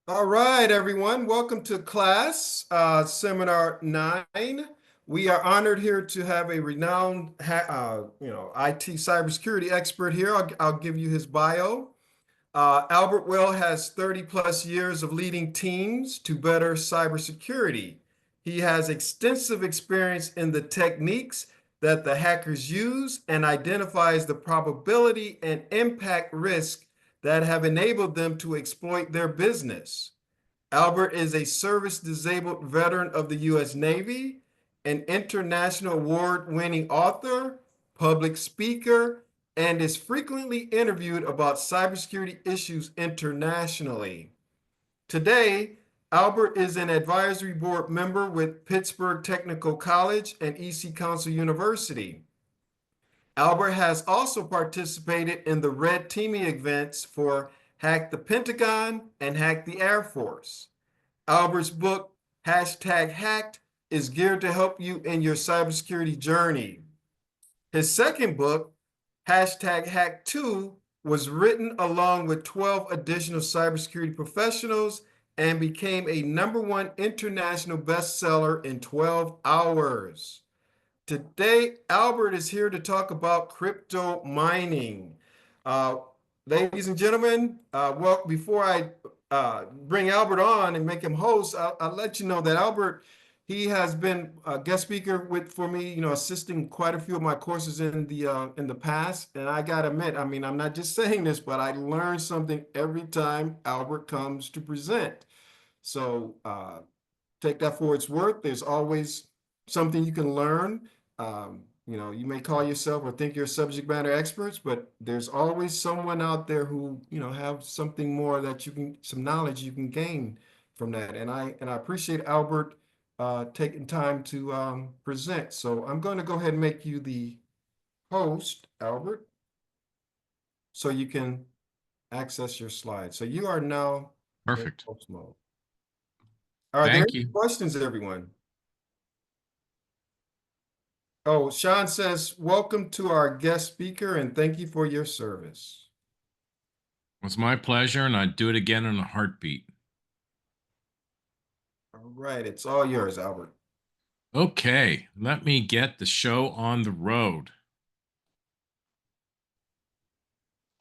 All right, everyone. Welcome to class, seminar 9. We are honored here to have a renowned, IT cybersecurity expert here. I'll give you his bio. Albert Well has 30 plus years of leading teams to better cybersecurity. He has extensive experience in the techniques that the hackers use and identifies the probability and impact risk that have enabled them to exploit their business. Albert is a service-disabled veteran of the U.S. Navy, an international award-winning author, public speaker, and is frequently interviewed about cybersecurity issues internationally. Today, Albert is an advisory board member with Pittsburgh Technical College and EC Council University. Albert has also participated in the red teaming events for Hack the Pentagon and Hack the Air Force. Albert's book, #Hacked, is geared to help you in your cybersecurity journey. His second book, #Hack2, was written along with 12 additional cybersecurity professionals and became a #1 international bestseller in 12 hours. Today, Albert is here to talk about crypto mining. Uh, Ladies and gentlemen, well, before I bring Albert on and make him host, I'll let you know that Albert, he has been a guest speaker for me, assisting quite a few of my courses in the past. And I gotta admit, I mean, I'm not just saying this, but I learn something every time Albert comes to present. So take that for its worth. There's always something you can learn. You may call yourself or think you're subject matter experts, but there's always someone out there who, have something more that some knowledge you can gain from that. And I appreciate Albert taking time to present. So I'm going to go ahead and make you the host, Albert, so you can access your slides. So you are now in Perfect. host mode. Are there Thank any you. questions, everyone? Oh, Sean says, welcome to our guest speaker and thank you for your service. It was my pleasure, and I'd do it again in a heartbeat. All right, it's all yours, Albert. Okay, let me get the show on the road.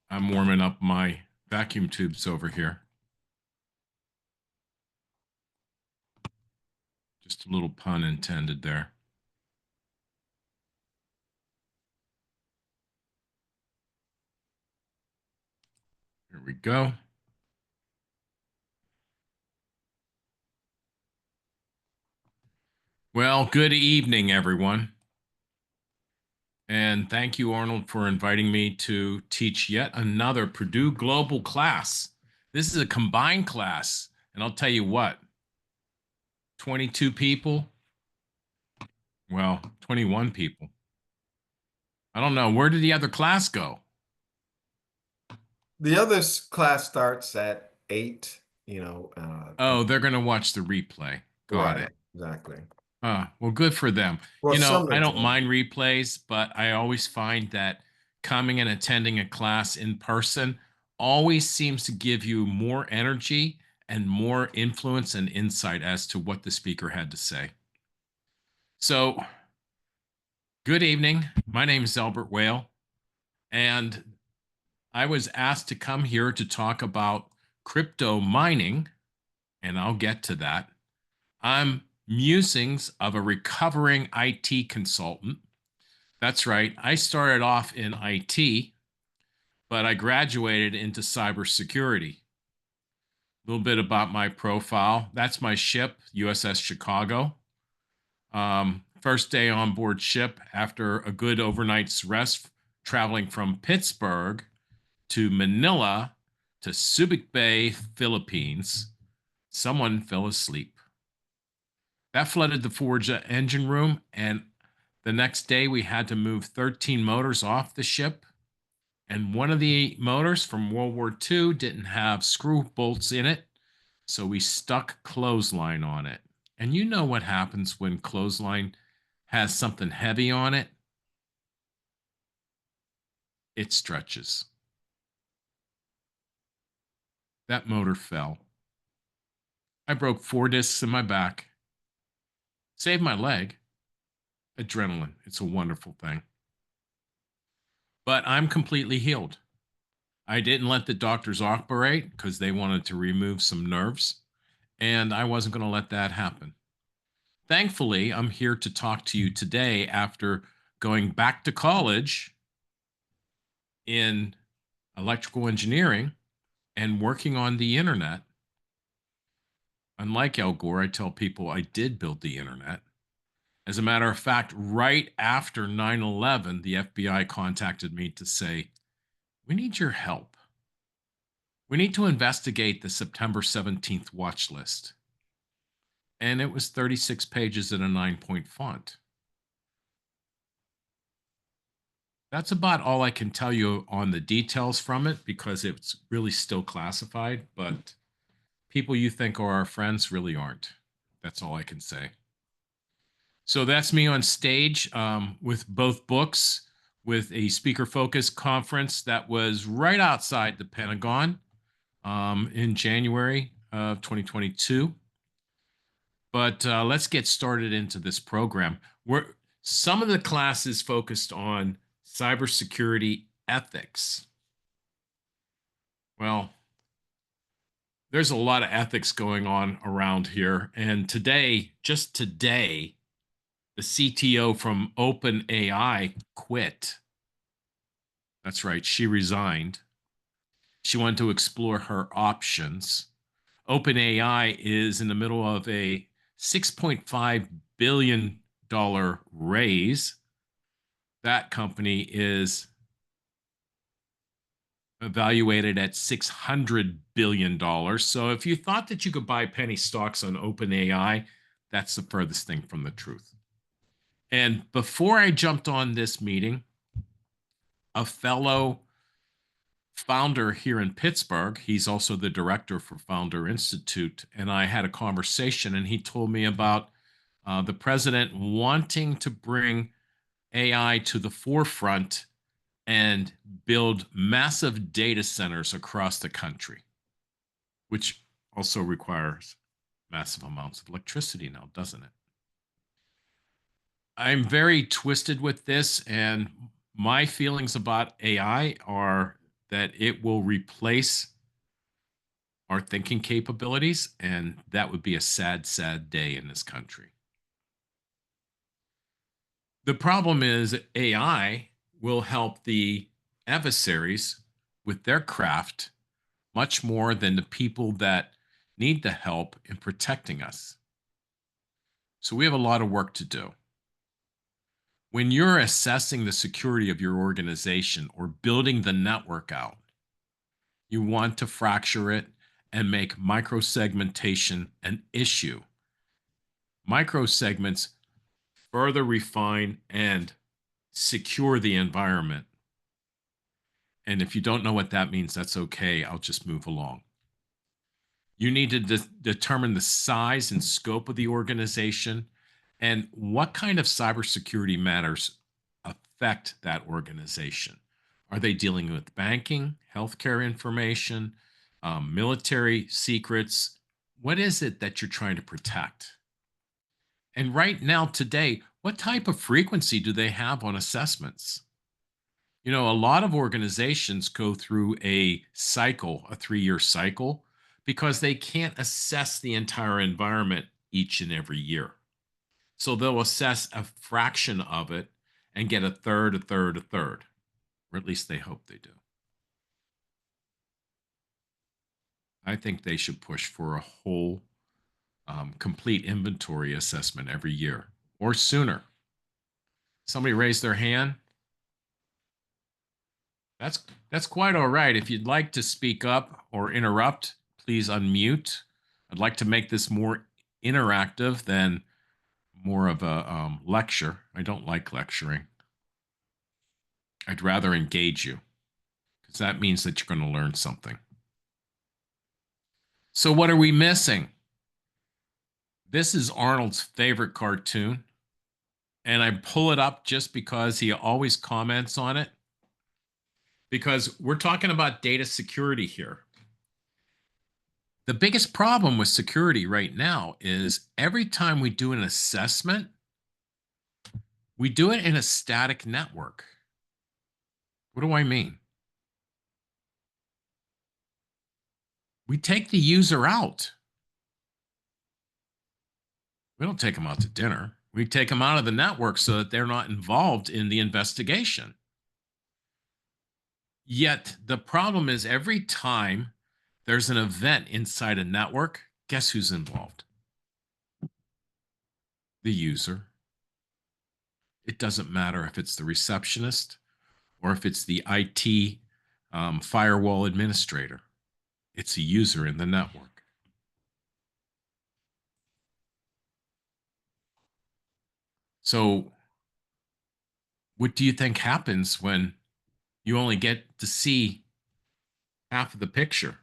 I'm warming up my vacuum tubes over here. Just a little pun intended there. Here we go. Well, good evening, everyone. And thank you, Arnold, for inviting me to teach yet another Purdue Global class. This is a combined class, and I'll tell you what, 22 people, well, 21 people. I don't know. Where did the other class go? The other class starts at 8, Oh, they're going to watch the replay. Got right, it. exactly. Well, good for them. Well, some I of don't them. mind replays, but I always find that coming and attending a class in person always seems to give you more energy and more influence and insight as to what the speaker had to say. So, good evening. My name is Albert Whale, and I was asked to come here to talk about crypto mining, and I'll get to that. I'm musings of a recovering IT consultant. That's right. I started off in IT, but I graduated into cybersecurity. A little bit about my profile. That's my ship, USS Chicago. First day on board ship after a good overnight's rest, traveling from Pittsburgh to Manila to Subic Bay, Philippines. Someone fell asleep. That flooded the forge engine room, and the next day we had to move 13 motors off the ship. And one of the motors from World War II didn't have screw bolts in it, so we stuck clothesline on it. And you know what happens when clothesline has something heavy on it? It stretches. That motor fell. I broke 4 discs in my back, saved my leg. Adrenaline, it's a wonderful thing. But I'm completely healed. I didn't let the doctors operate because they wanted to remove some nerves, and I wasn't going to let that happen. Thankfully, I'm here to talk to you today after going back to college in electrical engineering and working on the internet. Unlike Al Gore, I tell people I did build the internet. As a matter of fact, right after 9/11, the FBI contacted me to say, we need your help. We need to investigate the September 17th watch list. And it was 36 pages in a 9-point font. That's about all I can tell you on the details from it because it's really still classified, but people you think are our friends really aren't. That's all I can say. So that's me on stage with both books, with a speaker focus conference that was right outside the Pentagon in January of 2022. But let's get started into this program. Some of the classes focused on cybersecurity ethics. Well, there's a lot of ethics going on around here. And today, just today, the CTO from OpenAI quit. That's right, she resigned. She wanted to explore her options. OpenAI is in the middle of a $6.5 billion raise. That company is evaluated at $600 billion. So if you thought that you could buy penny stocks on OpenAI, that's the furthest thing from the truth. And before I jumped on this meeting, a fellow founder here in Pittsburgh, he's also the director for Founder Institute, and I had a conversation, and he told me about the president wanting to bring AI to the forefront and build massive data centers across the country, which also requires massive amounts of electricity now, doesn't it? I'm very twisted with this, and my feelings about AI are that it will replace our thinking capabilities, and that would be a sad, sad day in this country. The problem is AI will help the adversaries with their craft much more than the people that need the help in protecting us. So we have a lot of work to do. When you're assessing the security of your organization or building the network out, you want to fracture it and make microsegmentation an issue. Microsegments further refine and secure the environment. And if you don't know what that means, that's okay. I'll just move along. You need to determine the size and scope of the organization and what kind of cybersecurity matters affect that organization. Are they dealing with banking, healthcare information, military secrets? What is it that you're trying to protect? And right now, today, what type of frequency do they have on assessments? You know, a lot of organizations go through a cycle, a 3-year cycle, because they can't assess the entire environment each and every year. So they'll assess a fraction of it and get a third, a third, a third, or at least they hope they do. I think they should push for a whole complete inventory assessment every year or sooner. Somebody raised their hand. That's quite all right. If you'd like to speak up or interrupt, please unmute. I'd like to make this more interactive than more of a lecture. I don't like lecturing. I'd rather engage you because that means that you're going to learn something. So what are we missing? This is Arnold's favorite cartoon, and I pull it up just because he always comments on it, because we're talking about data security here. The biggest problem with security right now is every time we do an assessment, we do it in a static network. What do I mean? We take the user out. We don't take them out to dinner. We take them out of the network so that they're not involved in the investigation. Yet the problem is every time there's an event inside a network, guess who's involved? The user. It doesn't matter if it's the receptionist or if it's the IT firewall administrator. It's a user in the network. So, what do you think happens when you only get to see half of the picture?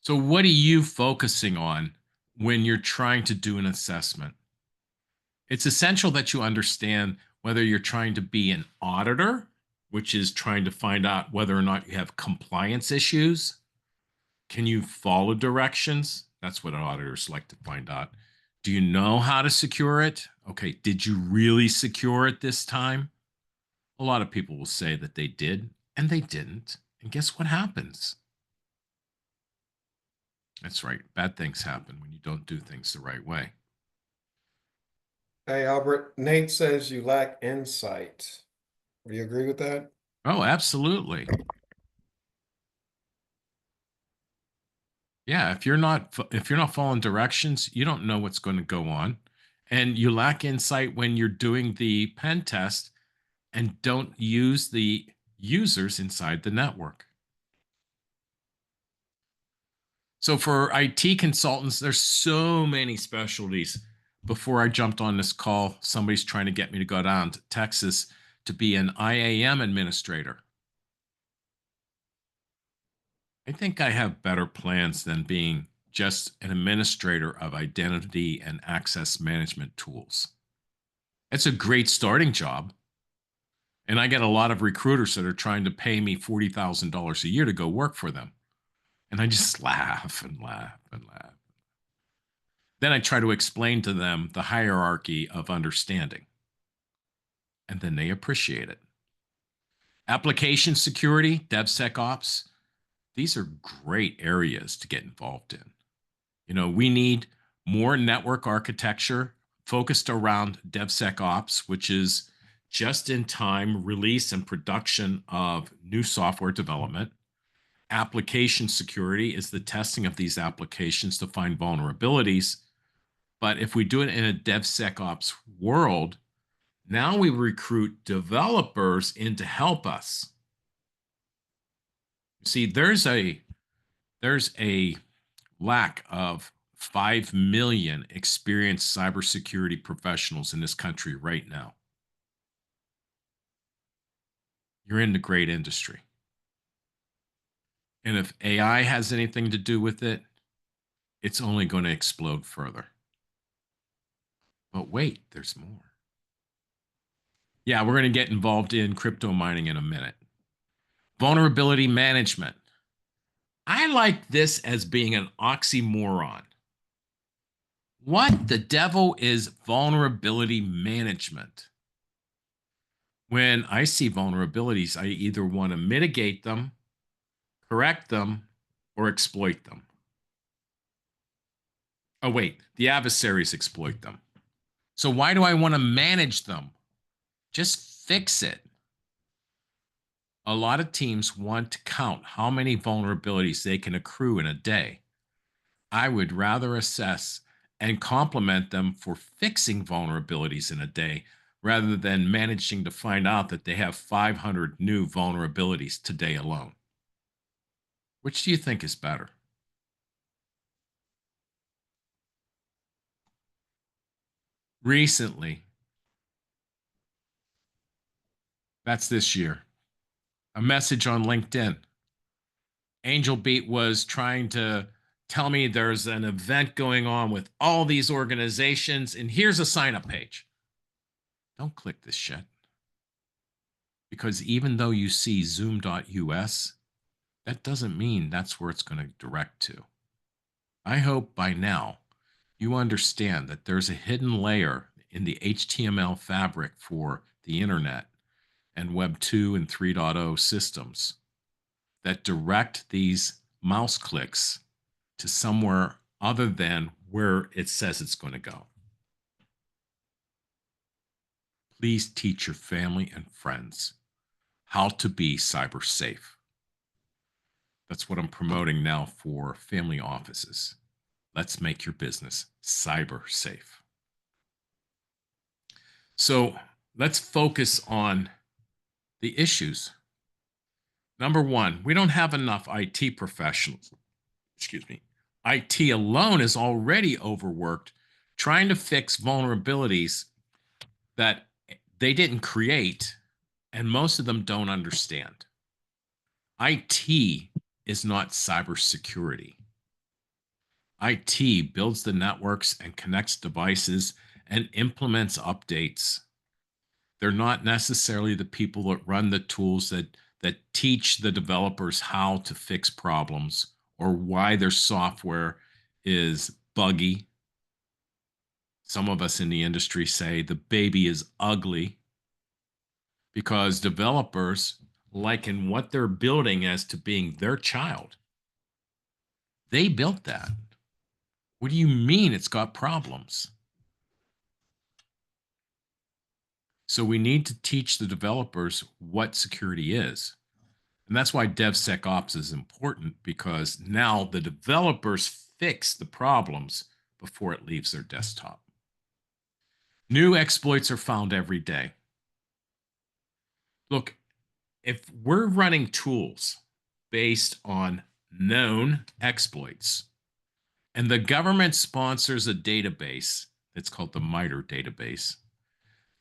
So, what are you focusing on when you're trying to do an assessment? It's essential that you understand whether you're trying to be an auditor, which is trying to find out whether or not you have compliance issues. Can you follow directions? That's what auditors like to find out. Do you know how to secure it? Okay, did you really secure it this time? A lot of people will say that they did, and they didn't. And guess what happens? That's right. Bad things happen when you don't do things the right way. Hey, Albert, Nate says you lack insight. Do you agree with that? Oh, absolutely. Yeah, if you're not following directions, you don't know what's going to go on, and you lack insight when you're doing the pen test and don't use the users inside the network. So for IT consultants, there's so many specialties. Before I jumped on this call, somebody's trying to get me to go down to Texas to be an IAM administrator. I think I have better plans than being just an administrator of identity and access management tools. It's a great starting job. And I get a lot of recruiters that are trying to pay me $40,000 a year to go work for them. And I just laugh and laugh and laugh. Then I try to explain to them the hierarchy of understanding, and then they appreciate it. Application security, DevSecOps, these are great areas to get involved in. We need more network architecture focused around DevSecOps, which is just in time release and production of new software development. Application security is the testing of these applications to find vulnerabilities. But if we do it in a DevSecOps world, now we recruit developers in to help us. See, there's a lack of 5 million experienced cybersecurity professionals in this country right now. You're in the great industry. And if AI has anything to do with it, it's only going to explode further. But wait, there's more. Yeah, we're going to get involved in crypto mining in a minute. Vulnerability management. I like this as being an oxymoron. What the devil is vulnerability management? When I see vulnerabilities, I either want to mitigate them, correct them, or exploit them. Oh, wait, the adversaries exploit them. So why do I want to manage them? Just fix it. A lot of teams want to count how many vulnerabilities they can accrue in a day. I would rather assess and compliment them for fixing vulnerabilities in a day rather than managing to find out that they have 500 new vulnerabilities today alone. Which do you think is better? Recently, that's this year, a message on LinkedIn. Angel Beat was trying to tell me there's an event going on with all these organizations, and here's a sign up page. don't click this shit. Because even though you see zoom.us, that doesn't mean that's where it's going to direct to. I hope by now you understand that there's a hidden layer in the HTML fabric for the internet and Web 2 and 3.0 systems that direct these mouse clicks to somewhere other than where it says it's going to go. Please teach your family and friends how to be cyber safe. That's what I'm promoting now for family offices. Let's make your business cyber safe. So let's focus on the issues. Number one, we don't have enough IT professionals. Excuse me. IT alone is already overworked trying to fix vulnerabilities that they didn't create, and most of them don't understand. IT is not cybersecurity. IT builds the networks and connects devices and implements updates. They're not necessarily the people that run the tools that teach the developers how to fix problems or why their software is buggy. Some of us in the industry say the baby is ugly because developers liken what they're building as to being their child. They built that. What do you mean it's got problems? So we need to teach the developers what security is. And that's why DevSecOps is important, because now the developers fix the problems before it leaves their desktop. New exploits are found every day. Look, if we're running tools based on known exploits, and the government sponsors a database, it's called the MITRE database,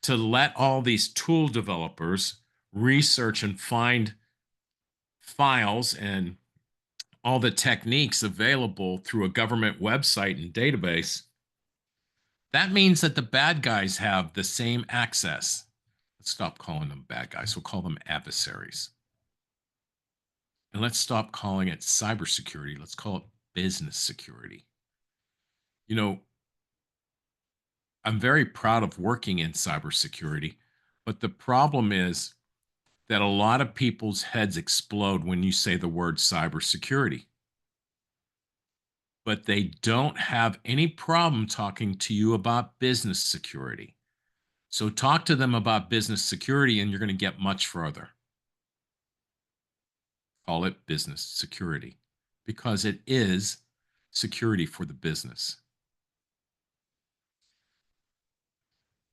to let all these tool developers research and find files and all the techniques available through a government website and database, that means that the bad guys have the same access. Let's stop calling them bad guys. We'll call them adversaries. And let's stop calling it cybersecurity. Let's call it business security. You know, I'm very proud of working in cybersecurity, but the problem is that a lot of people's heads explode when you say the word cybersecurity. But they don't have any problem talking to you about business security. So talk to them about business security and you're going to get much further. Call it business security because it is security for the business.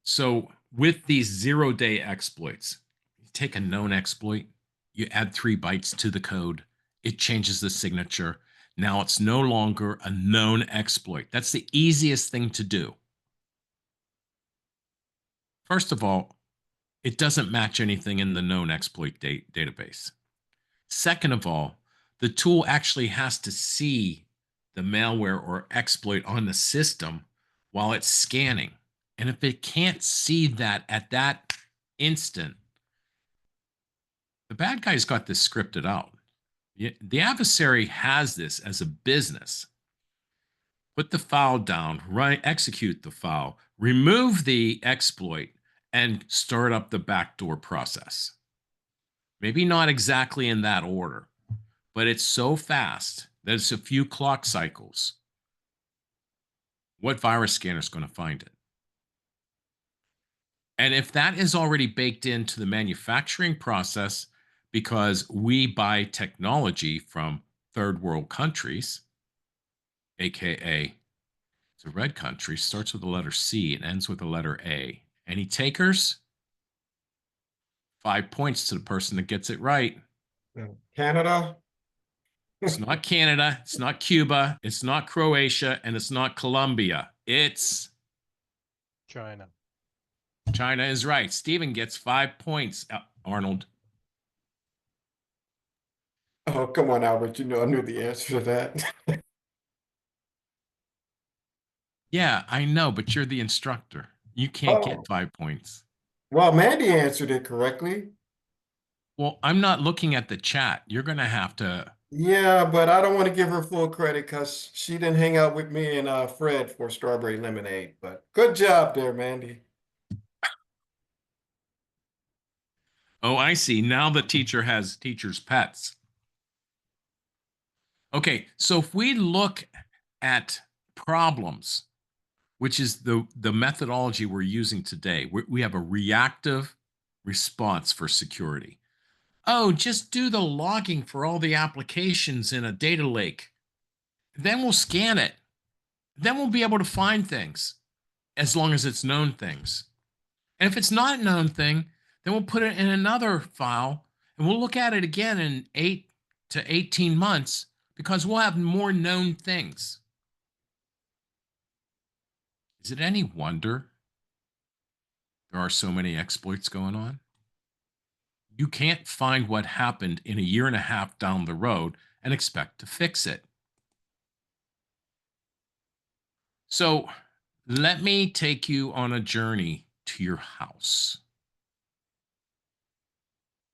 So with these zero-day exploits, you take a known exploit, you add 3 bytes to the code, it changes the signature. Now it's no longer a known exploit. That's the easiest thing to do. First of all, it doesn't match anything in the known exploit database. Second of all, the tool actually has to see the malware or exploit on the system while it's scanning. And if it can't see that at that instant, the bad guy's got this scripted out. The adversary has this as a business. Put the file down, execute the file, remove the exploit, and start up the backdoor process. Maybe not exactly in that order, but it's so fast that it's a few clock cycles. What virus scanner is going to find it? And if that is already baked into the manufacturing process, because we buy technology from third world countries, AKA it's a red country, starts with the letter C and ends with the letter A. Any takers? 5 points to the person that gets it right. Canada? It's not Canada. It's not Cuba. It's not Croatia. And it's not Colombia. It's China. China is right. Stephen gets 5 points, Arnold. Oh, come on, Albert. You know, I knew the answer to that. Yeah, I know, but you're the instructor. You can't get Oh, 5 points. Well, Mandy answered it correctly. Well, I'm not looking at the chat. You're going to have to. Yeah, but I don't want to give her full credit because she didn't hang out with me and Fred for strawberry lemonade. But good job there, Mandy. Oh, I see. Now the teacher has teacher's pets. Okay, so if we look at problems, which is the methodology we're using today, we have a reactive response for security. Oh, just do the logging for all the applications in a data lake. Then we'll scan it. Then we'll be able to find things as long as it's known things. And if it's not a known thing, then we'll put it in another file and we'll look at it again in 8 to 18 months because we'll have more known things. Is it any wonder there are so many exploits going on? You can't find what happened in a year and a half down the road and expect to fix it. So let me take you on a journey to your house.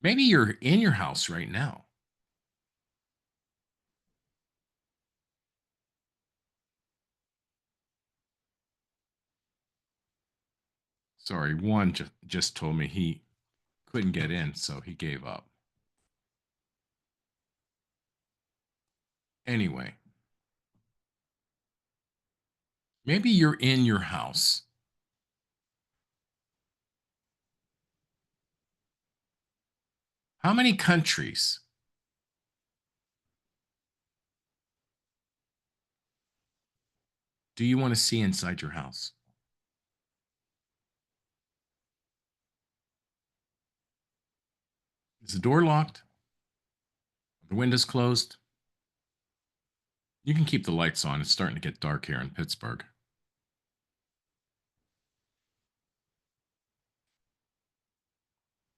Maybe you're in your house right now. Sorry, one just told me he couldn't get in, so he gave up. Anyway, maybe you're in your house. How many countries do you want to see inside your house? Is the door locked? Are the windows closed? You can keep the lights on. It's starting to get dark here in Pittsburgh.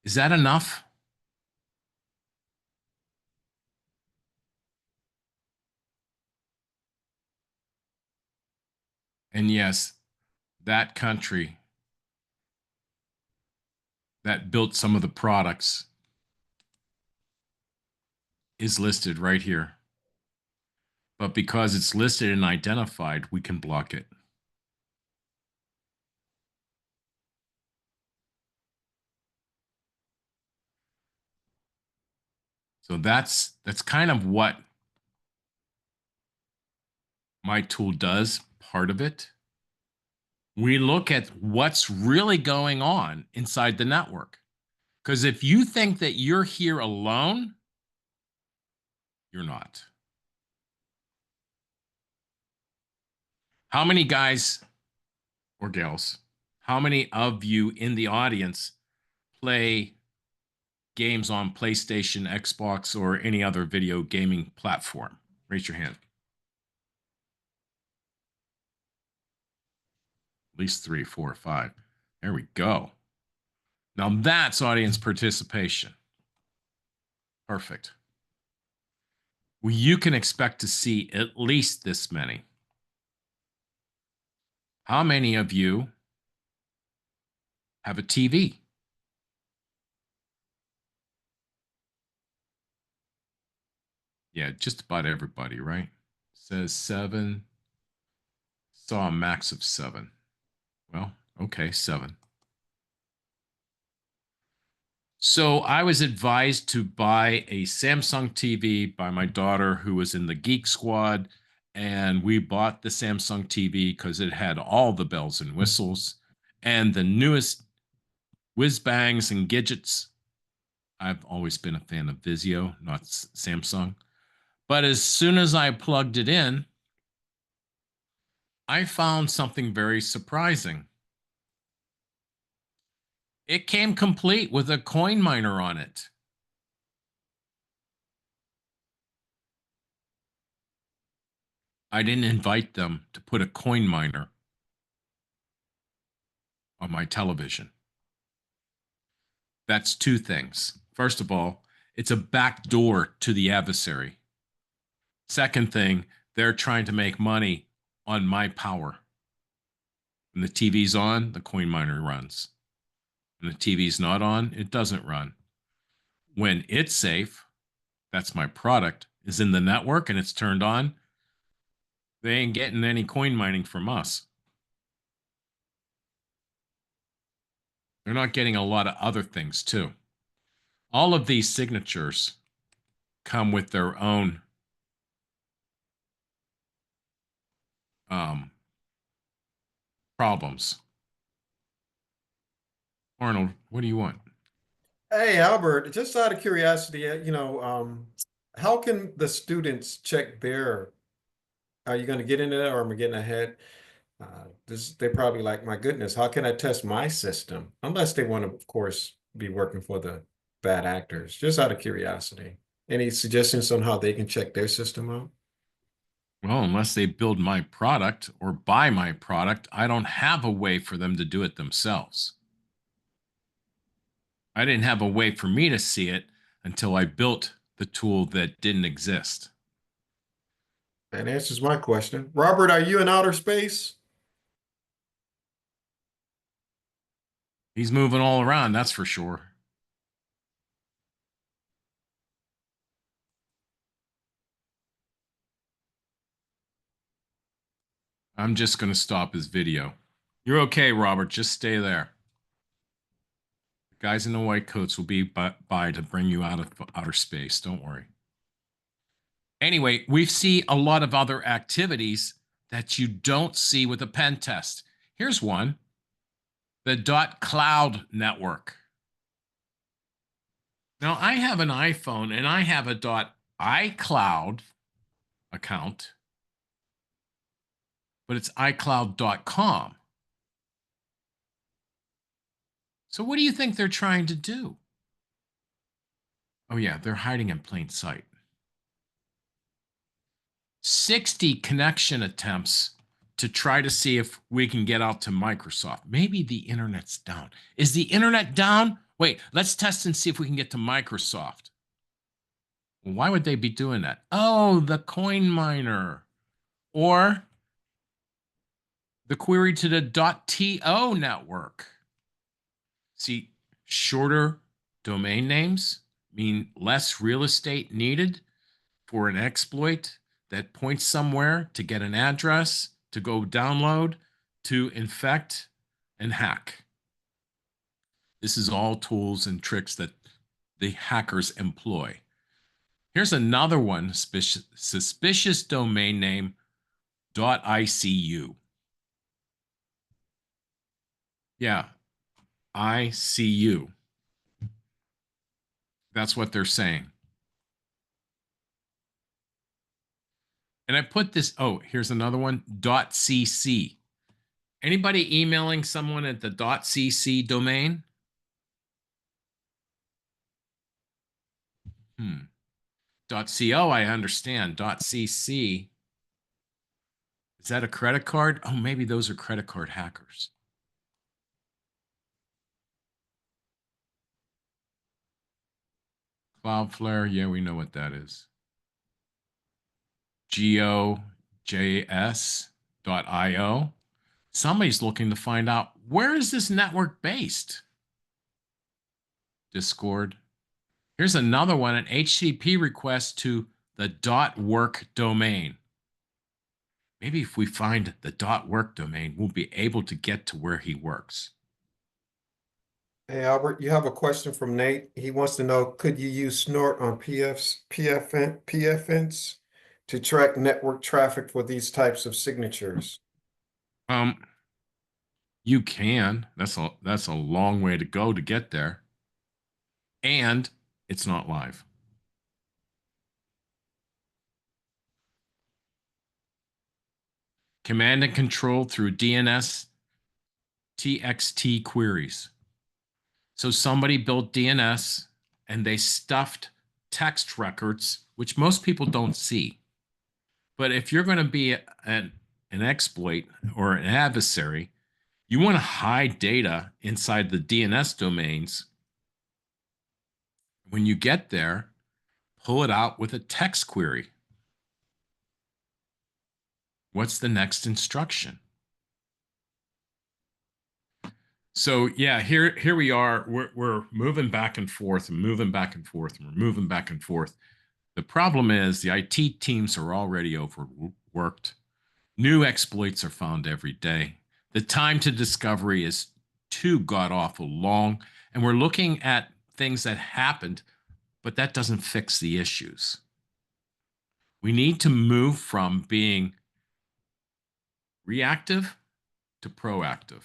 Is that enough? And yes, that country that built some of the products is listed right here. But because it's listed and identified, we can block it. So that's kind of what my tool does, part of it. We look at what's really going on inside the network. Because if you think that you're here alone, you're not. How many guys or gals, how many of you in the audience play games on PlayStation, Xbox, or any other video gaming platform? Raise your hand. At least 3, 4, 5. There we go. Now that's audience participation. Perfect. Well, you can expect to see at least this many. How many of you have a TV? Yeah, just about everybody, right? Says 7. Saw a max of 7. Well, okay, 7. So I was advised to buy a Samsung TV by my daughter who was in the Geek Squad. And we bought the Samsung TV because it had all the bells and whistles and the newest whiz bangs and gadgets. I've always been a fan of Vizio, not Samsung. But as soon as I plugged it in, I found something very surprising. It came complete with a coin miner on it. I didn't invite them to put a coin miner on my television. That's two things. First of all, it's a back door to the adversary. Second thing, they're trying to make money on my power. When the TV's on, the coin miner runs. and the TV's not on, it doesn't run. When it's safe, that's my product, is in the network and it's turned on, they ain't getting any coin mining from us. They're not getting a lot of other things too. All of these signatures come with their own problems. Arnold, what do you want? Hey, Albert, just out of curiosity, how can the students check their, are you going to get into that or am I getting ahead? They're probably like, my goodness, how can I test my system? Unless they want to, of course, be working for the bad actors. Just out of curiosity. Any suggestions on how they can check their system out? Well, unless they build my product or buy my product, I don't have a way for them to do it themselves. I didn't have a way for me to see it until I built the tool that didn't exist. That answers my question. Robert, are you in outer space? He's moving all around, that's for sure. I'm just going to stop his video. You're okay, Robert. Just stay there. The guys in the white coats will be by to bring you out of outer space. Don't worry. Anyway, we see a lot of other activities that you don't see with a pen test. Here's one, the .cloud network. Now, I have an iPhone and I have a .iCloud account, but it's iCloud.com. So what do you think they're trying to do? Oh, yeah, they're hiding in plain sight. 60 connection attempts to try to see if we can get out to Microsoft. Maybe the internet's down. Is the internet down? Wait, let's test and see if we can get to Microsoft. Well, why would they be doing that? Oh, the coin miner. Or the query to the .to network. See, shorter domain names mean less real estate needed for an exploit that points somewhere to get an address, to go download, to infect and hack. This is all tools and tricks that the hackers employ. Here's another one, suspicious domain name .icu. Yeah, ICU. That's what they're saying. And I put this, oh, here's another one, .cc. Anybody emailing someone at the .cc domain? .co, I understand. .cc, is that a credit card? Oh, maybe those are credit card hackers. Cloudflare, yeah, we know what that is. GeoJS.io. Somebody's looking to find out, where is this network based? Discord. Here's another one, an HTTP request to the .work domain. Maybe if we find the .work domain, we'll be able to get to where he works. Hey, Albert, you have a question from Nate. He wants to know, could you use Snort on PFNs to track network traffic for these types of signatures? You can. That's a long way to go to get there. And it's not live. Command and control through DNS TXT queries. So somebody built DNS and they stuffed text records, which most people don't see. But if you're going to be an exploit or an adversary, you want to hide data inside the DNS domains. When you get there, pull it out with a text query. What's the next instruction? So yeah, here we are. We're moving back and forth and moving back and forth and we're moving back and forth. The problem is the IT teams are already overworked. New exploits are found every day. The time to discovery is too god awful long, and we're looking at things that happened, but that doesn't fix the issues. We need to move from being reactive to proactive.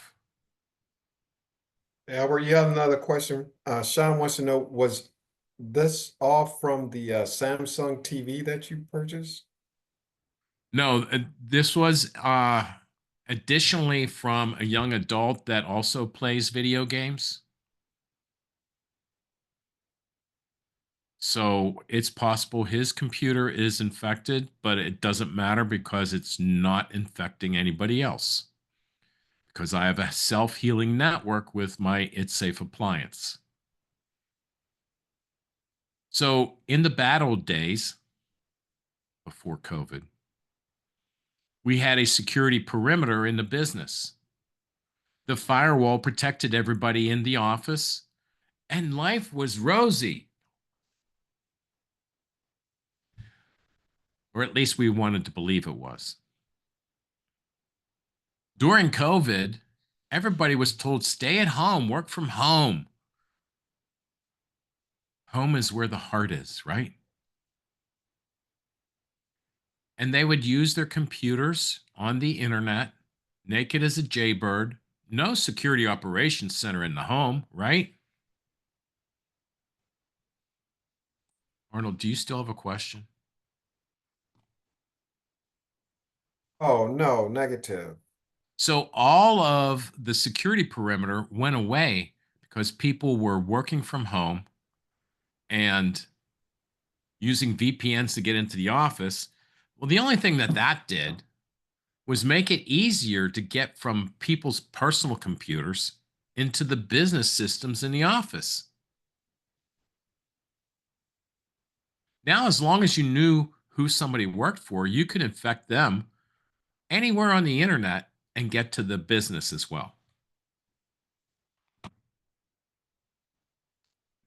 Albert, you have another question. Sean wants to know, was this all from the Samsung TV that you purchased? No, this was additionally from a young adult that also plays video games. So it's possible his computer is infected, but it doesn't matter because it's not infecting anybody else. Because I have a self-healing network with my It's Safe appliance. So in the bad old days before COVID, we had a security perimeter in the business. The firewall protected everybody in the office, and life was rosy. Or at least we wanted to believe it was. During COVID, everybody was told stay at home, work from home. Home is where the heart is, right? And they would use their computers on the internet, naked as a jaybird, no security operations center in the home, right? Arnold, do you still have a question? Oh, no, negative. So all of the security perimeter went away because people were working from home and using VPNs to get into the office. Well, the only thing that did was make it easier to get from people's personal computers into the business systems in the office. Now, as long as you knew who somebody worked for, you could infect them anywhere on the internet and get to the business as well.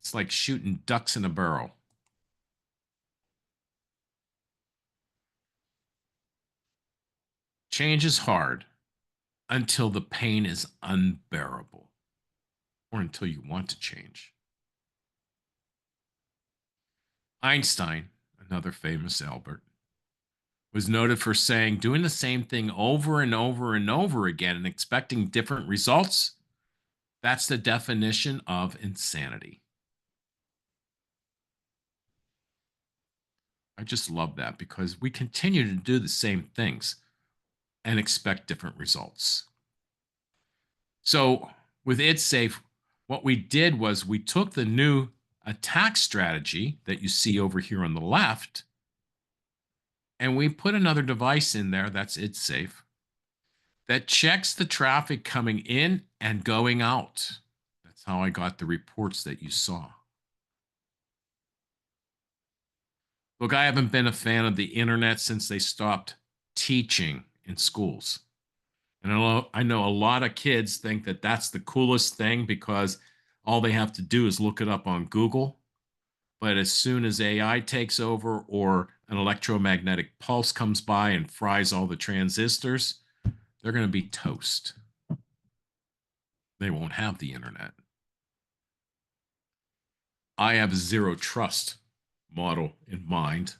It's like shooting ducks in a barrel. Change is hard until the pain is unbearable or until you want to change. Einstein, another famous Albert, was noted for saying doing the same thing over and over and over again and expecting different results. That's the definition of insanity. I just love that because we continue to do the same things and expect different results. So with It's Safe, what we did was we took the new attack strategy that you see over here on the left, and we put another device in there, that's It's Safe, that checks the traffic coming in and going out. That's how I got the reports that you saw. Look, I haven't been a fan of the internet since they stopped teaching in schools. And I know a lot of kids think that that's the coolest thing because all they have to do is look it up on Google. But as soon as AI takes over or an electromagnetic pulse comes by and fries all the transistors, they're going to be toast. They won't have the internet. I have a zero trust model in mind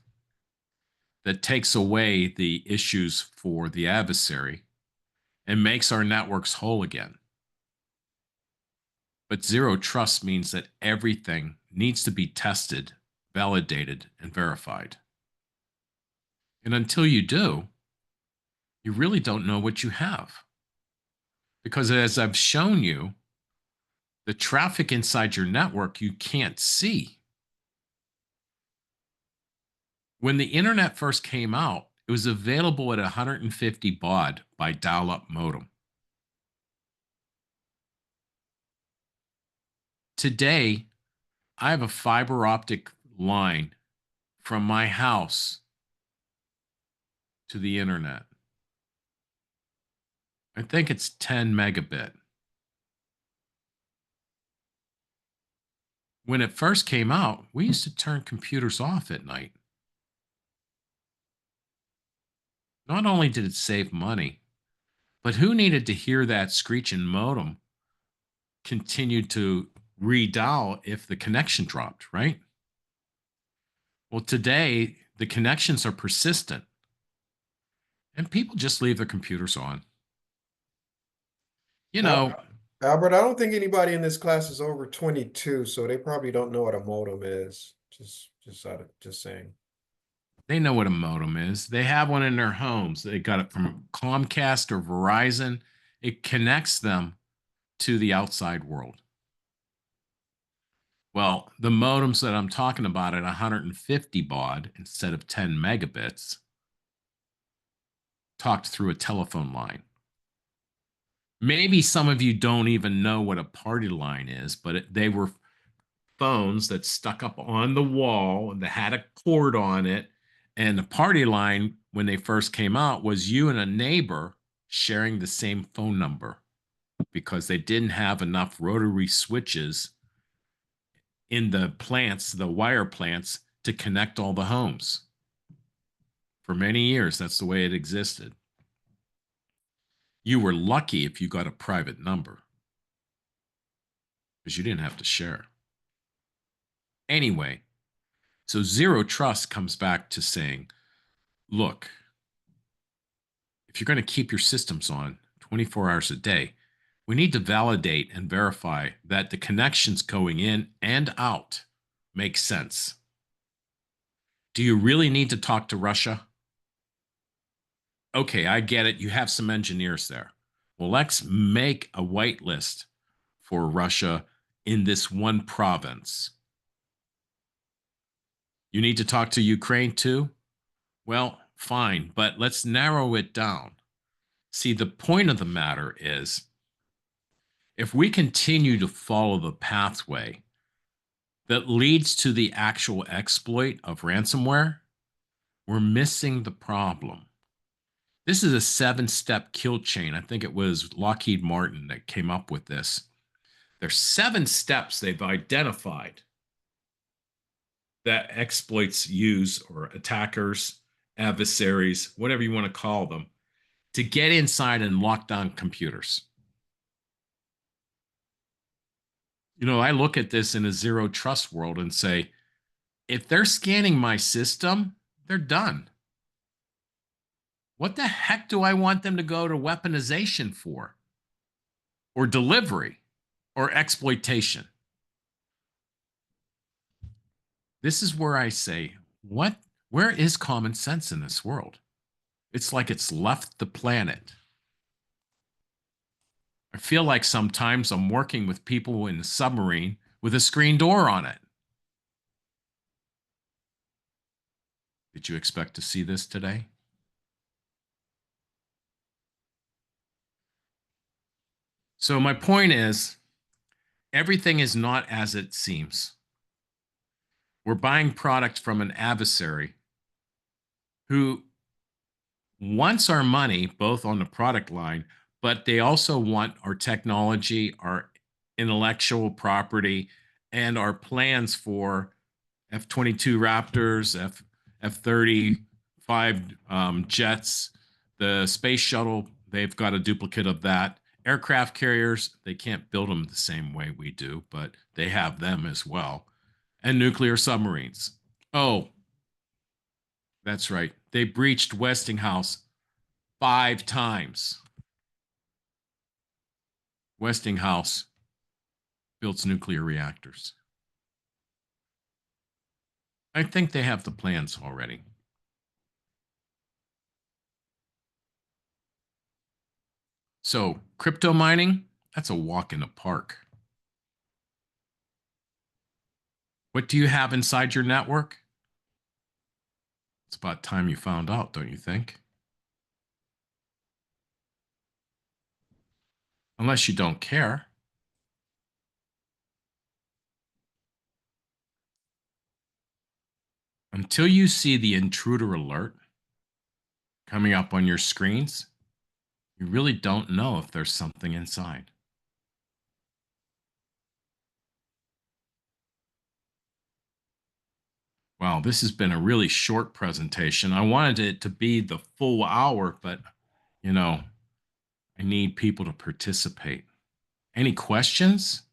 that takes away the issues for the adversary and makes our networks whole again. But zero trust means that everything needs to be tested, validated, and verified. And until you do, you really don't know what you have. Because as I've shown you, the traffic inside your network you can't see. When the internet first came out, it was available at 150 baud by dial-up modem. Today, I have a fiber optic line from my house to the internet. I think it's 10 megabit. When it first came out, we used to turn computers off at night. Not only did it save money, but who needed to hear that screeching modem continue to redial if the connection dropped, right? Well, today, the connections are persistent and people just leave their computers on. You know, Al- Albert, I don't think anybody in this class is over 22, so they probably don't know what a modem is. Just saying. they know what a modem is. They have one in their homes. They got it from Comcast or Verizon. It connects them to the outside world. Well, the modems that I'm talking about at 150 baud instead of 10 megabits talked through a telephone line. Maybe some of you don't even know what a party line is, but they were phones that stuck up on the wall and that had a cord on it. And the party line, when they first came out, was you and a neighbor sharing the same phone number because they didn't have enough rotary switches in the plants, the wire plants, to connect all the homes. For many years, that's the way it existed. You were lucky if you got a private number because you didn't have to share. Anyway, so zero trust comes back to saying, look, if you're going to keep your systems on 24 hours a day, we need to validate and verify that the connections going in and out make sense. Do you really need to talk to Russia? Okay, I get it. You have some engineers there. Well, let's make a whitelist for Russia in this one province. You need to talk to Ukraine too? Well, fine, but let's narrow it down. See, the point of the matter is if we continue to follow the pathway that leads to the actual exploit of ransomware, we're missing the problem. This is a 7-step kill chain. I think it was Lockheed Martin that came up with this. There's 7 steps they've identified that exploits use, or attackers, adversaries, whatever you want to call them, to get inside and lock down computers. You know, I look at this in a zero trust world and say, if they're scanning my system, they're done. What the heck do I want them to go to weaponization for? Or delivery? Or exploitation? This is where I say, where is common sense in this world? It's like it's left the planet. I feel like sometimes I'm working with people in a submarine with a screen door on it. Did you expect to see this today? So my point is, everything is not as it seems. We're buying product from an adversary who wants our money, both on the product line, but they also want our technology, our intellectual property, and our plans for F-22 Raptors, F-35 jets, the space shuttle. They've got a duplicate of that. Aircraft carriers, they can't build them the same way we do, but they have them as well. And nuclear submarines. Oh, that's right. They breached Westinghouse 5 times. Westinghouse builds nuclear reactors. I think they have the plans already. So, crypto mining, that's a walk in the park. What do you have inside your network? It's about time you found out, don't you think? Unless you don't care. Until you see the intruder alert coming up on your screens, you really don't know if there's something inside. Wow, this has been a really short presentation. I wanted it to be the full hour, but you know, I need people to participate. Any questions?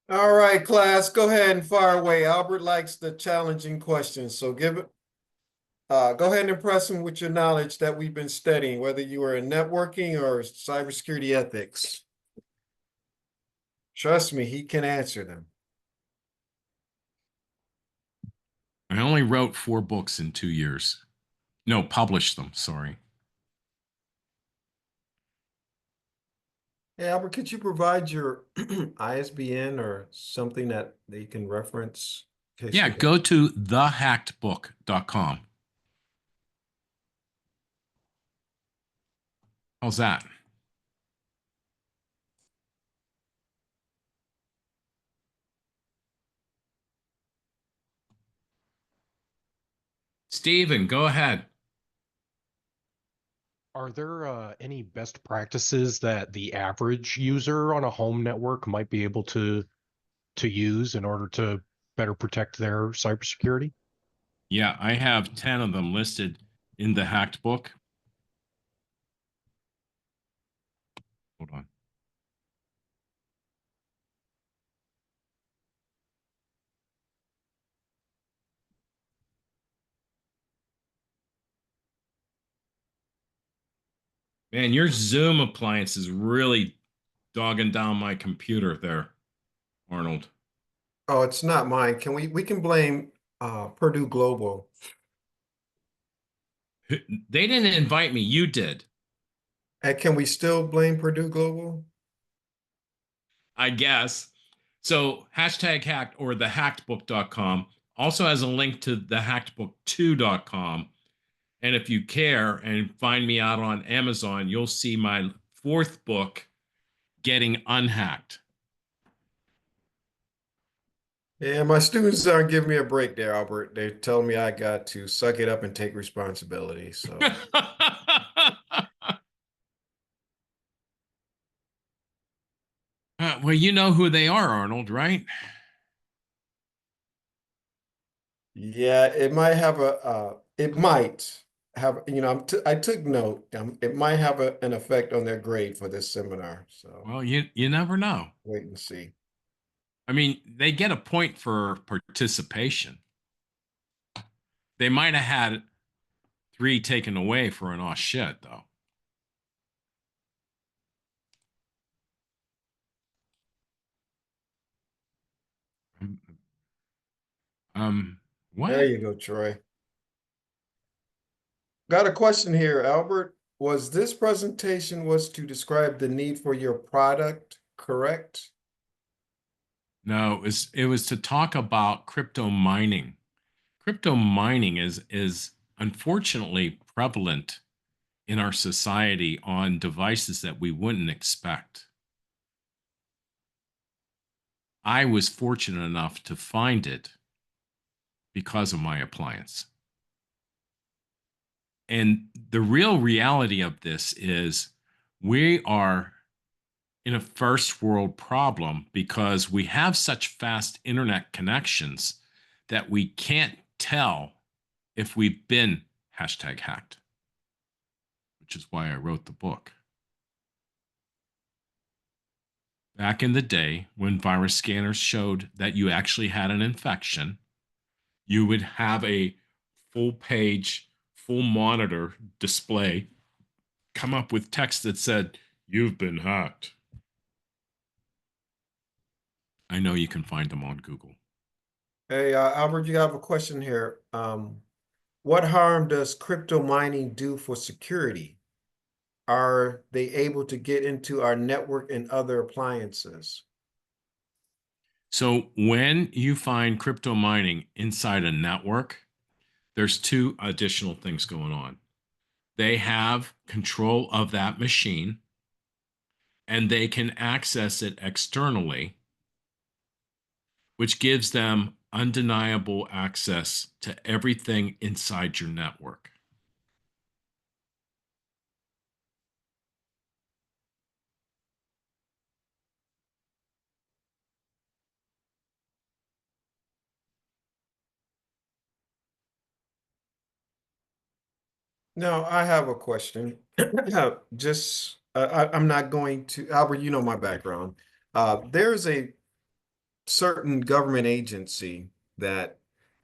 All right, class, go ahead and fire away. Albert likes the challenging questions, so go ahead and impress him with your knowledge that we've been studying, whether you are in networking or cybersecurity ethics. Trust me, he can answer them. I only wrote 4 books in 2 years. No, published them, sorry. Hey, Albert, could you provide your ISBN or something that they can reference? In case Yeah, they go to thehackedbook.com. How's that? Steven, go ahead. Are there any best practices that the average user on a home network might be able to use in order to better protect their cybersecurity? Yeah, I have 10 of them listed in the hacked book. Hold on. Man, your Zoom appliance is really dogging down my computer there, Arnold. Oh, it's not mine. We can blame Purdue Global. They didn't invite me, you did. And can we still blame Purdue Global? I guess. So hashtag hacked or the hackedbook.com also has a link to the hackedbook2.com. And if you care and find me out on Amazon, you'll see my 4th book, Getting Unhacked. Yeah, my students aren't giving me a break there, Albert. They tell me I got to suck it up and take responsibility. So Well, you know who they are, Arnold, right? yeah, it might have it might have, I took note. It might have an effect on their grade for this seminar. So Well, you never know. wait and see. I mean, they get a point for participation. They might have had 3 taken away for an aw shit, though. Um, There what? you go, Troy. Got a question here, Albert. Was this presentation was to describe the need for your product, correct? No, it was to talk about crypto mining. Crypto mining is unfortunately prevalent in our society on devices that we wouldn't expect. I was fortunate enough to find it because of my appliance. And the real reality of this is we are in a first world problem because we have such fast internet connections that we can't tell if we've been hashtag hacked, which is why I wrote the book. Back in the day, when virus scanners showed that you actually had an infection, you would have a full page, full monitor display come up with text that said, "You've been hacked." I know you can find them on Google. Hey, Albert, you have a question here. What harm does crypto mining do for security? Are they able to get into our network and other appliances? So when you find crypto mining inside a network, there's 2 additional things going on. They have control of that machine and they can access it externally, which gives them undeniable access to everything inside your network. Now, I have a question. Just, I'm not going to, Albert, you know my background. There's a certain government agency that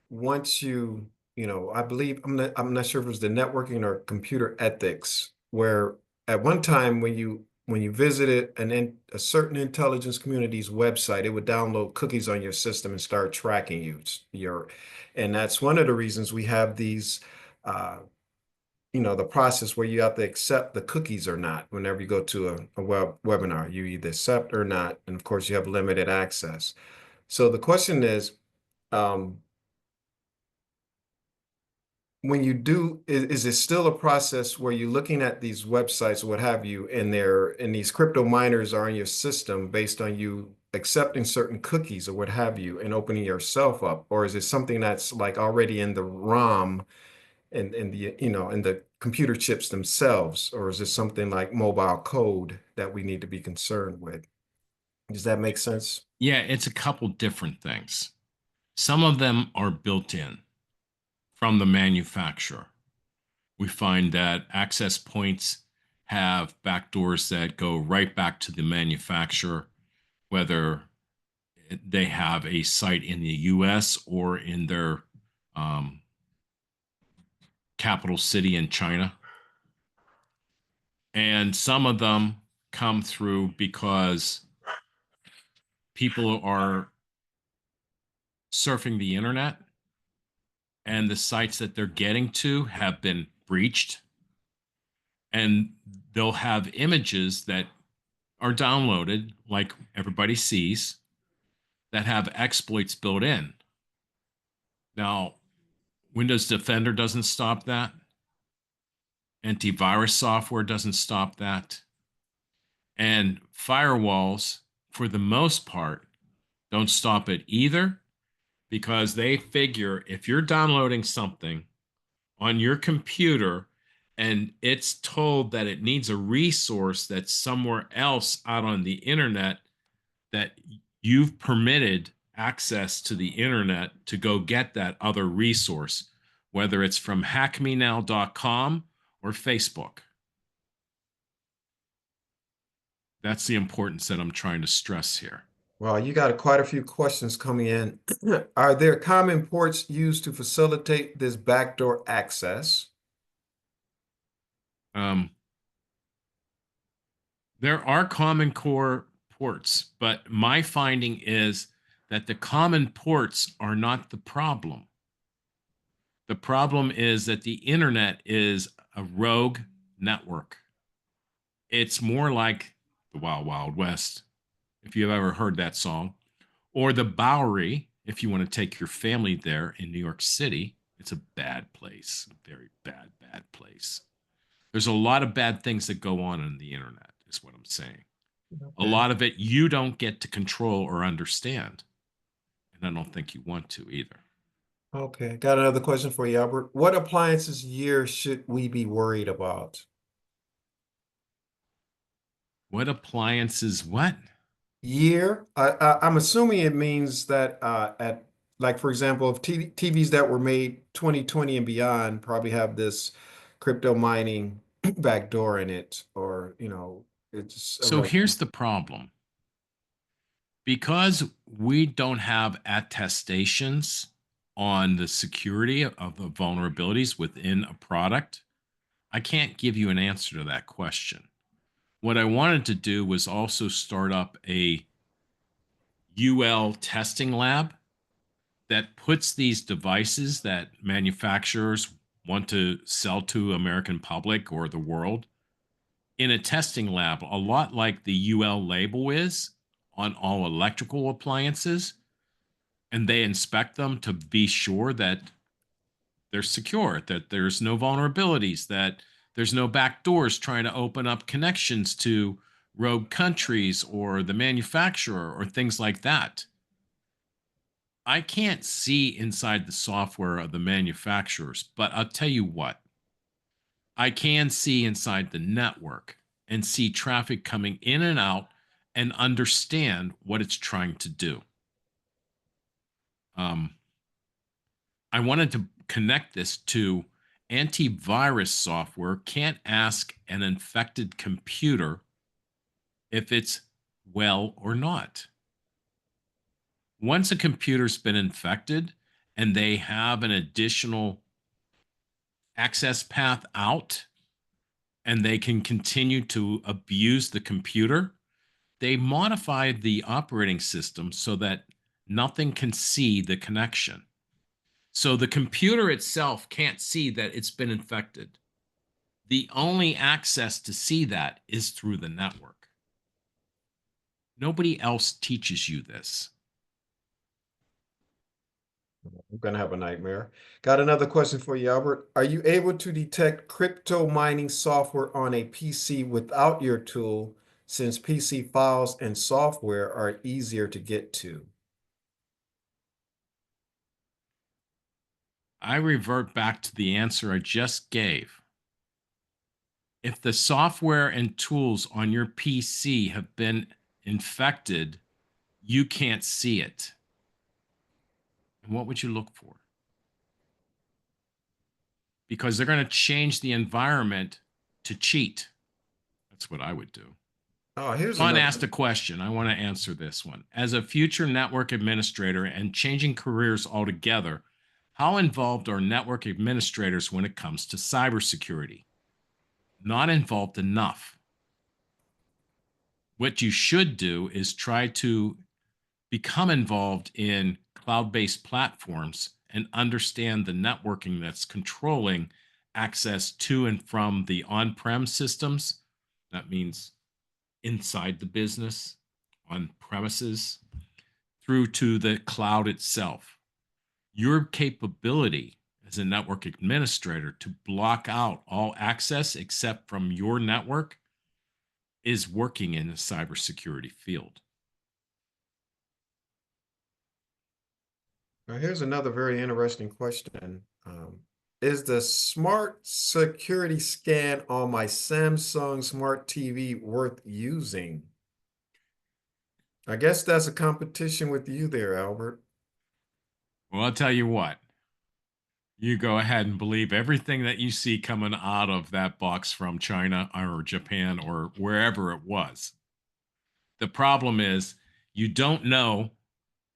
once I believe, I'm not sure if it was the networking or computer ethics, where at one time when you visited a certain intelligence community's website, it would download cookies on your system and start tracking you. And that's one of the reasons we have these uh, the process where you have to accept the cookies or not whenever you go to a webinar. You either accept or not, and of course you have limited access. So the question is, um, when you do, is it still a process where you're looking at these websites or what have you, and these crypto miners are in your system based on you accepting certain cookies or what have you and opening yourself up? Or is it something that's like already in the ROM and in the computer chips themselves, or is this something like mobile code that we need to be concerned with? Does that make sense? Yeah, it's a couple different things. Some of them are built in from the manufacturer. We find that access points have backdoors that go right back to the manufacturer, whether they have a site in the US or in their um, capital city in China. And some of them come through because people are surfing the internet and the sites that they're getting to have been breached. And they'll have images that are downloaded, like everybody sees, that have exploits built in. Now, Windows Defender doesn't stop that. Antivirus software doesn't stop that. And firewalls, for the most part, don't stop it either, because they figure if you're downloading something on your computer and it's told that it needs a resource that's somewhere else out on the internet, that you've permitted access to the internet to go get that other resource, whether it's from hackmenow.com or Facebook. That's the importance that I'm trying to stress here. Well, you got quite a few questions coming in. Are there common ports used to facilitate this backdoor access? Um, there are common core ports, but my finding is that the common ports are not the problem. The problem is that the internet is a rogue network. It's more like the Wild Wild West, if you've ever heard that song, or the Bowery, if you want to take your family there in New York City. It's a bad place, a very bad, bad place. There's a lot of bad things that go on the internet, is what I'm saying. A Okay. lot of it you don't get to control or understand. And I don't think you want to either. Okay. Got another question for you, Albert. What appliances year should we be worried about? What appliances, what? Year? I'm assuming it means that at like for example, if TVs that were made 2020 and beyond probably have this crypto mining backdoor in it, or it's So around. here's the problem. Because we don't have attestations on the security of the vulnerabilities within a product, I can't give you an answer to that question. What I wanted to do was also start up a UL testing lab that puts these devices that manufacturers want to sell to American public or the world in a testing lab, a lot like the UL label is on all electrical appliances, and they inspect them to be sure that they're secure, that there's no vulnerabilities, that there's no back doors trying to open up connections to rogue countries or the manufacturer or things like that. I can't see inside the software of the manufacturers, but I'll tell you what, I can see inside the network and see traffic coming in and out and understand what it's trying to do. Um, I wanted to connect this to Antivirus software can't ask an infected computer if it's well or not. Once a computer's been infected and they have an additional access path out and they can continue to abuse the computer, they modify the operating system so that nothing can see the connection. So the computer itself can't see that it's been infected. The only access to see that is through the network. Nobody else teaches you this. I'm gonna have a nightmare. Got another question for you, Albert. Are you able to detect crypto mining software on a PC without your tool, since PC files and software are easier to get to? I revert back to the answer I just gave. If the software and tools on your PC have been infected, you can't see it. And what would you look for? Because they're going to change the environment to cheat. That's what I would do. Oh, here's Sean asked another. a question. I want to answer this one. As a future network administrator and changing careers altogether, how involved are network administrators when it comes to cybersecurity? Not involved enough. What you should do is try to become involved in cloud-based platforms and understand the networking that's controlling access to and from the on-prem systems. That means inside the business, on premises, through to the cloud itself. Your capability as a network administrator to block out all access except from your network is working in the cybersecurity field. Now, here's another very interesting question. Is the smart security scan on my Samsung Smart TV worth using? I guess that's a competition with you there, Albert. Well, I'll tell you what, you go ahead and believe everything that you see coming out of that box from China or Japan or wherever it was. The problem is you don't know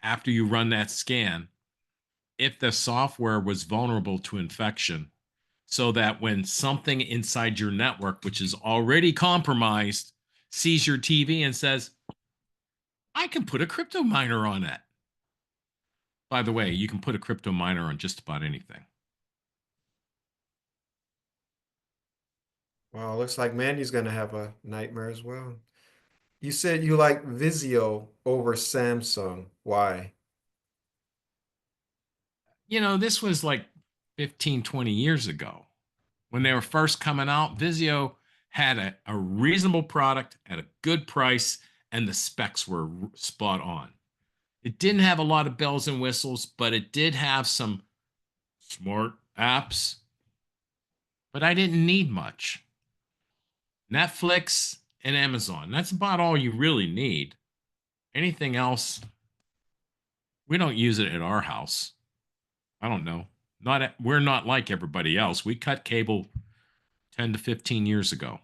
after you run that scan if the software was vulnerable to infection, so that when something inside your network, which is already compromised, sees your TV and says, I can put a crypto miner on it. By the way, you can put a crypto miner on just about anything. Well, looks like Mandy's gonna have a nightmare as well. You said you like Vizio over Samsung. Why? You know, this was like 15, 20 years ago. When they were first coming out, Vizio had a reasonable product at a good price, and the specs were spot on. It didn't have a lot of bells and whistles, but it did have some smart apps. But I didn't need much. Netflix and Amazon. That's about all you really need. Anything else, we don't use it at our house. I don't know. We're not like everybody else. We cut cable 10 to 15 years ago.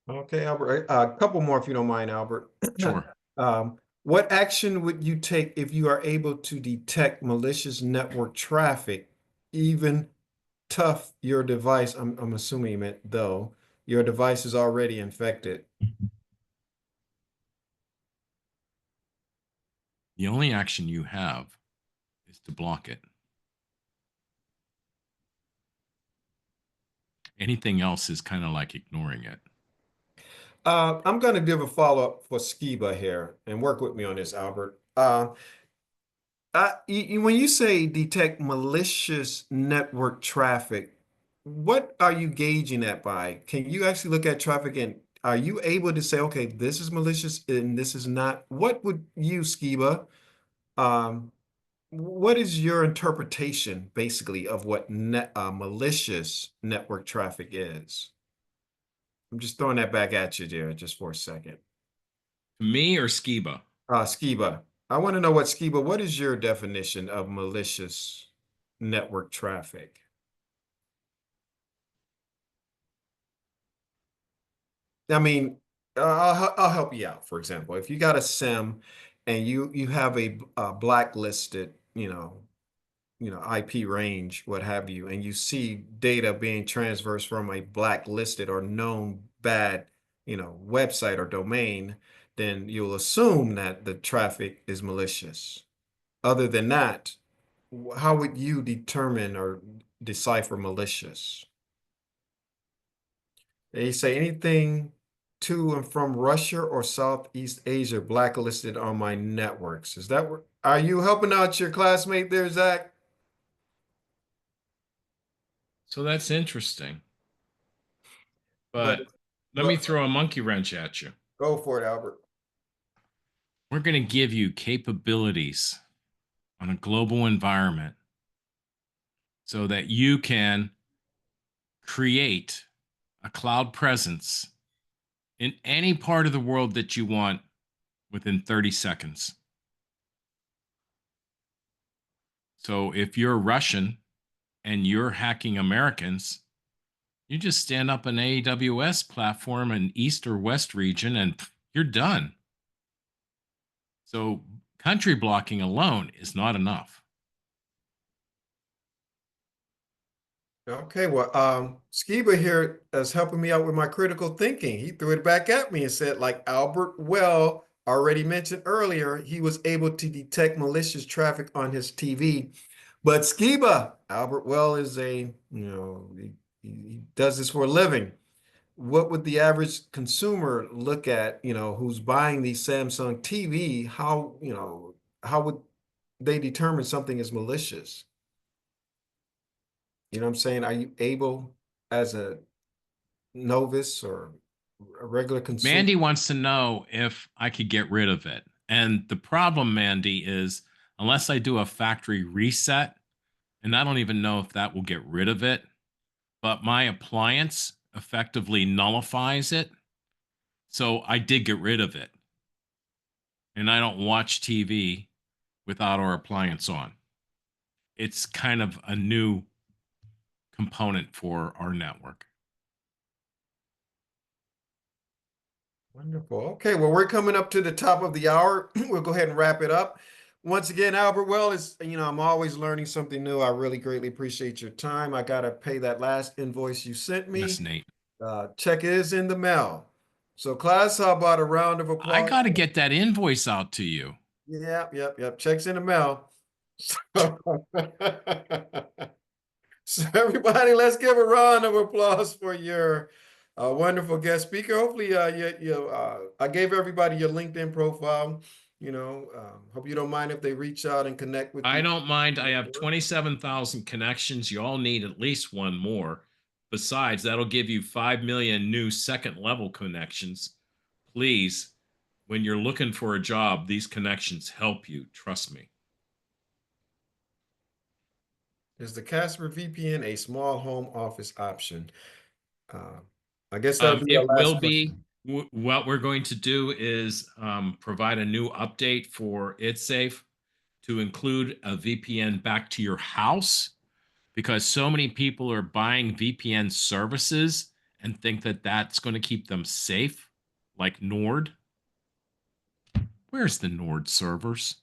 Okay, Albert. A couple more if you don't mind, Albert. Sure. What action would you take if you are able to detect malicious network traffic, even tough your device? I'm assuming you meant though your device is already infected. The only action you have is to block it. Anything else is kind of like ignoring it. I'm going to give a follow-up for Skiba here and work with me on this, Albert. When you say detect malicious network traffic, what are you gauging that by? Can you actually look at traffic and are you able to say, okay, this is malicious and this is not? What would you, Skiba, um, what is your interpretation basically of what malicious network traffic is? I'm just throwing that back at you there just for a second. Me or Skiba? Skiba, I want to know what Skiba, what is your definition of malicious? network traffic? I mean, I'll help you out. For example, if you got a SIM and you have a blacklisted, IP range, what have you, and you see data being transversed from a blacklisted or known bad, website or domain, then you'll assume that the traffic is malicious. Other than that, how would you determine or decipher malicious? They say anything to and from Russia or Southeast Asia blacklisted on my networks. Is that where, are you helping out your classmate there, Zach? So that's interesting. But But let me but throw a monkey wrench at you. go for it, Albert. We're going to give you capabilities on a global environment so that you can create a cloud presence in any part of the world that you want within 30 seconds. So if you're Russian and you're hacking Americans, you just stand up an AWS platform in East or West region and you're done. So country blocking alone is not enough. Okay, well, Skiba here is helping me out with my critical thinking. He threw it back at me and said, like Albert Well already mentioned earlier, he was able to detect malicious traffic on his TV. But Skiba, Albert Well is he does this for a living. What would the average consumer look at, who's buying these Samsung TV? How would they determine something is malicious? You know what I'm saying? Are you able, as a novice or a regular consumer? Mandy wants to know if I could get rid of it. And the problem, Mandy, is unless I do a factory reset, and I don't even know if that will get rid of it, but my appliance effectively nullifies it. So I did get rid of it. And I don't watch TV without our appliance on. It's kind of a new component for our network. Wonderful. Okay, well, we're coming up to the top of the hour. We'll go ahead and wrap it up. Once again, Albert Well is, I'm always learning something new. I really greatly appreciate your time. I got to pay that last invoice you sent Yes, me. Nate. Check is in the mail. So, class, how about a round of I applause? got to get that invoice out to you. Yep. Checks in the mail. So everybody, let's give a round of applause for your wonderful guest speaker. Hopefully, I gave everybody your LinkedIn profile. Hope you don't mind if they reach out and connect with I you. don't mind. I have 27,000 connections. You all need at least one more. Besides, that'll give you 5 million new second level connections. Please, when you're looking for a job, these connections help you. Trust me. Is the Casper VPN a small home office option? Uh, I guess that'll be our It last will be. question. What we're going to do is provide a new update for ItSafe to include a VPN back to your house because so many people are buying VPN services and think that that's going to keep them safe, like Nord. Where's the Nord servers?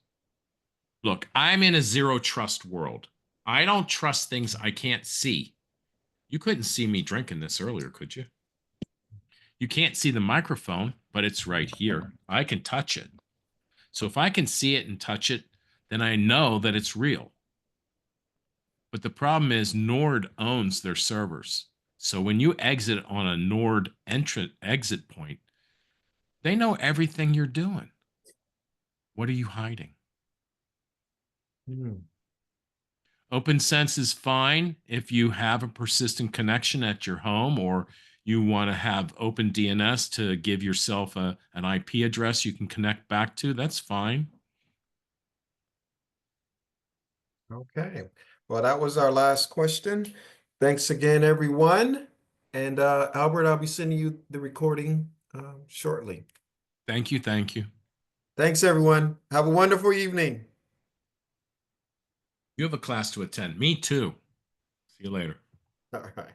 Look, I'm in a zero trust world. I don't trust things I can't see. You couldn't see me drinking this earlier, could you? You can't see the microphone, but it's right here. I can touch it. So if I can see it and touch it, then I know that it's real. But the problem is Nord owns their servers. So when you exit on a Nord entrant exit point, they know everything you're doing. What are you hiding? Hmm. OpenSense is fine if you have a persistent connection at your home or you want to have OpenDNS to give yourself an IP address you can connect back to. That's fine. Okay. Well, that was our last question. Thanks again, everyone. And Albert, I'll be sending you the recording shortly. Thank you. Thank you. Thanks, everyone. Have a wonderful evening. You have a class to attend. Me too. See you later. All right.